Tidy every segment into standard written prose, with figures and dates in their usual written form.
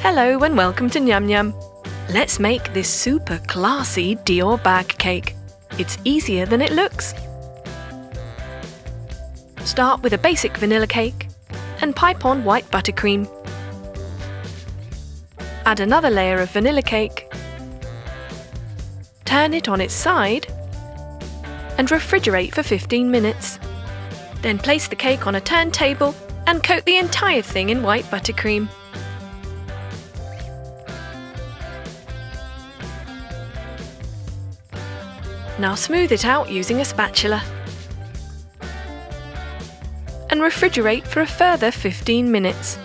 Hello and welcome to Nyam Nyam. Let's make this super classy Dior Bag Cake. It's easier than it looks. Start with a basic vanilla cake and pipe on white buttercream. Add another layer of vanilla cake. Turn it on its side and refrigerate for 15 minutes. Then place the cake on a turntable and coat the entire thing in white buttercream. Now smooth it out using a spatula and refrigerate for a further 15 minutes.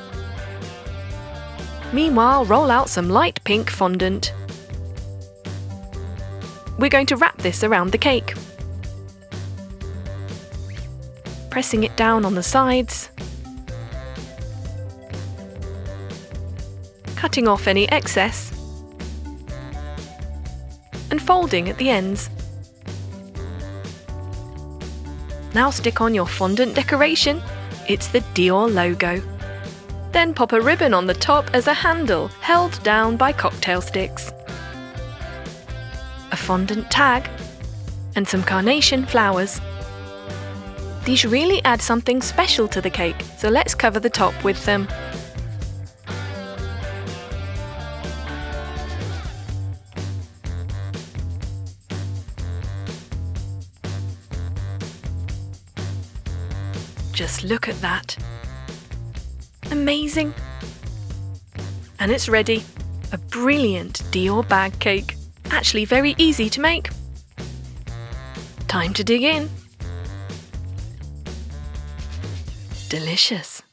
Meanwhile, roll out some light pink fondant. We're going to wrap this around the cake, pressing it down on the sides, cutting off any excess, and folding at the ends. Now stick on your fondant decoration. It's the Dior logo. Then pop a ribbon on the top as a handle held down by cocktail sticks. A fondant tag and some carnation flowers. These really add something special to the cake, so let's cover the top with them. Just look at that. Amazing! And it's ready. A brilliant Dior bag cake. Actually very easy to make. Time to dig in. Delicious.